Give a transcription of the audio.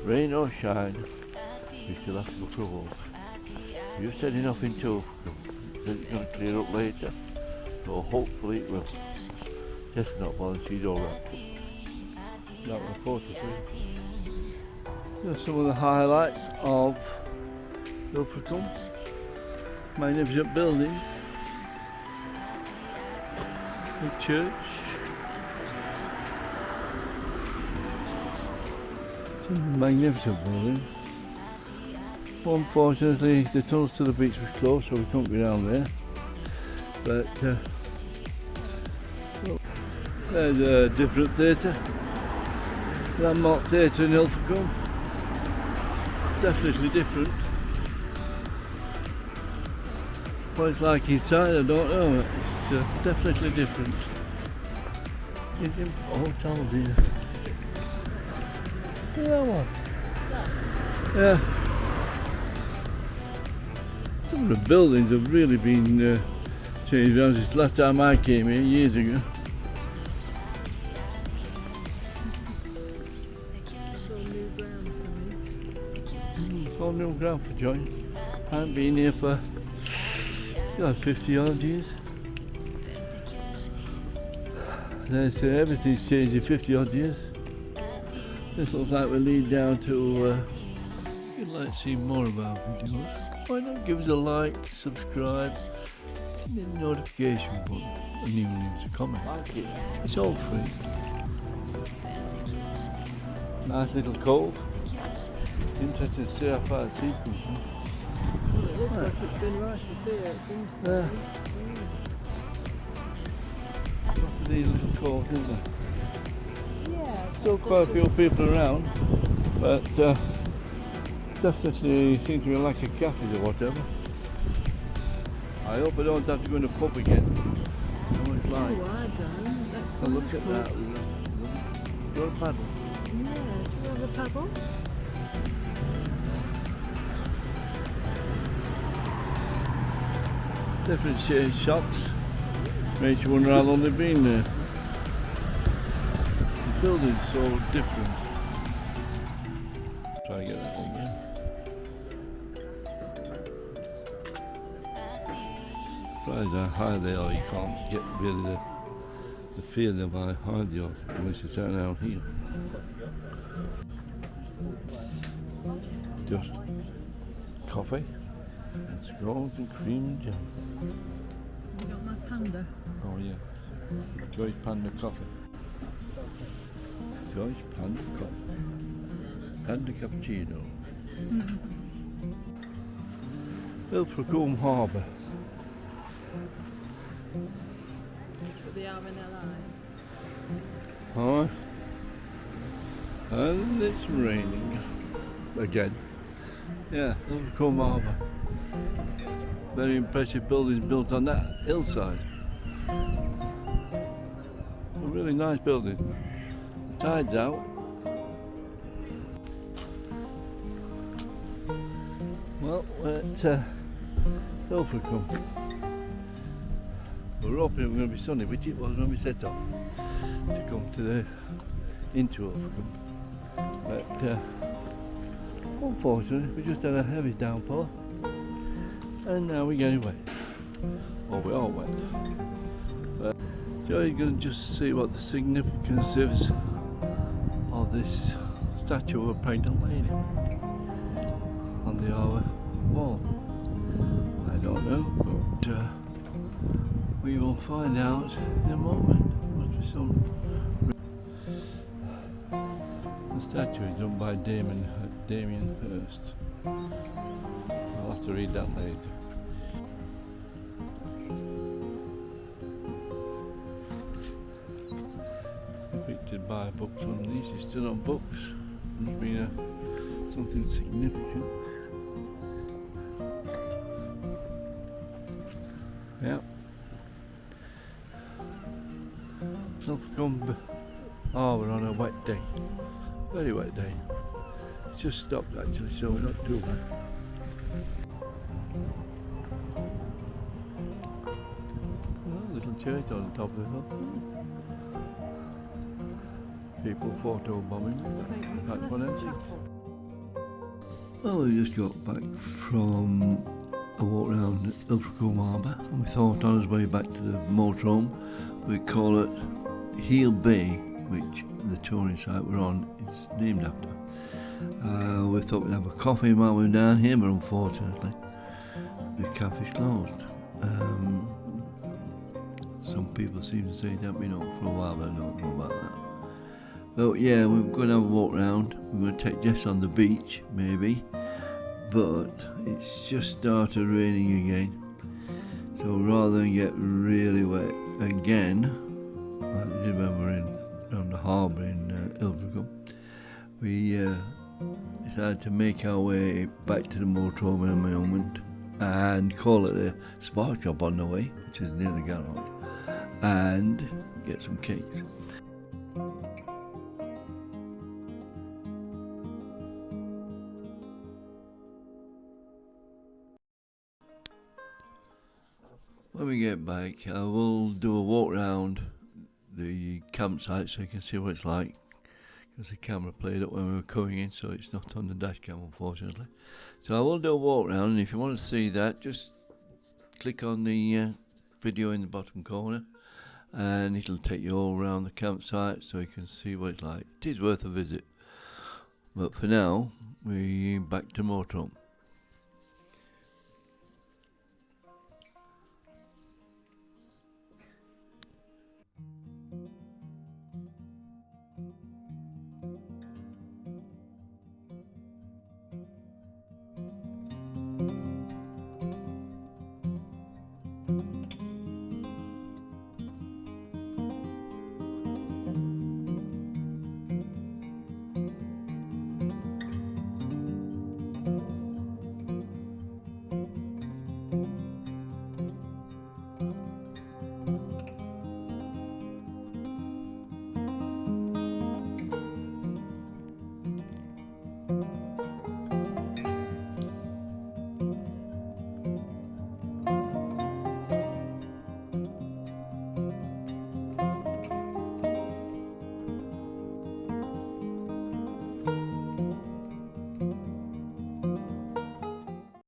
Rain or shine, we still have to go for a walk. We're just heading off into Ilfracombe. Said it's going to clear up later, so hopefully it will. Jessie's not bothered, she's alright. Not reported. Here's some of the highlights of Ilfracombe. Magnificent buildings. The church. Some magnificent buildings. Unfortunately, the tunnels to the beach was closed, so we couldn't go down there. But there's a different theatre. Landmark Theatre in Ilfracombe. Definitely different. What it's like inside, I don't know. It's definitely different. It's in hotels here. Yeah, what? Yeah. Some of the buildings have really been changed around since last time I came here years ago. It's all new ground for Joy. I haven't been here for 50 odd years. They say everything's changed in 50 odd years. This looks like we lead down to, if you'd like to see more of our videos, why not give us a like, subscribe, and the notification button, and even leave us a comment. It's all free. Nice little cove. Interesting to see how far the sea comes from. Well, it looks like it's been right there, it seems to Yeah. Lots of these little coves, isn't there? Yeah. Still quite a few people around, but definitely seems to be like a cafe or whatever. I hope I don't have to go in a pub again. I know what it's like. Oh, I don't. Oh, look at that. Got a paddle. Yeah, do you have a paddle? Different shops. Makes you wonder how long they've been there. The building's so different. Try to get that one again. Surprised how high they are, you can't get really the feeling of how high they are unless you stand out here. Just coffee and scones and cream and jam. You got my panda. Oh yeah, Joy's Panda Coffee. Joy's Panda Coffee. Panda Cappuccino. Ilfracombe Harbour. But they are in LI. Alright. And it's raining. Again. Yeah, Ilfracombe Harbour. Very impressive buildings built on that hillside. A really nice building. The tide's out. Well, we're at Ilfracombe. We were hoping it was going to be sunny, which it was when we set off to come into Ilfracombe. But unfortunately, we just had a heavy downpour. And now we're getting wet. Well, we're all wet. But Joey's going to just see what the significance is of this statue of a pregnant lady on the harbour wall. I don't know, but we will find out in a moment. Must be some. The statue is done by Damien Hirst. I'll have to read that later. Depicted by books on these, it's still on books. Must be something significant. Yeah. Ilfracombe Harbour on a wet day. Very wet day. It's just stopped actually, so we're not too bad. Little church on the top of the hill. people photo bombing. That's one empty. Well, we just got back from a walk around Ilfracombe Harbour, and we thought on our way back to the motorhome we'd call it Heel Bay, which the touring site we're on is named after. We thought we'd have a coffee while we were down here, but unfortunately the cafe's closed. Some people seem to say it hasn't been open for a while, but I don't know about that. But yeah, we're going to have a walk round. We're going to take Jess on the beach, maybe. But it's just started raining again. So rather than get really wet again, like we did when we were around the harbour in Ilfracombe, we decided to make our way back to the motorhome in a moment and call it a spark shop on the way, which is near the garage, and get some cakes. When we get back, I will do a walk round the campsite so you can see what it's like, because the camera played up when we were coming in, so it's not on the dash cam unfortunately. So I will do a walk round, and if you want to see that, just click on the video in the bottom corner and it'll take you all around the campsite so you can see what it's like. It is worth a visit. But for now, we're back to motorhome.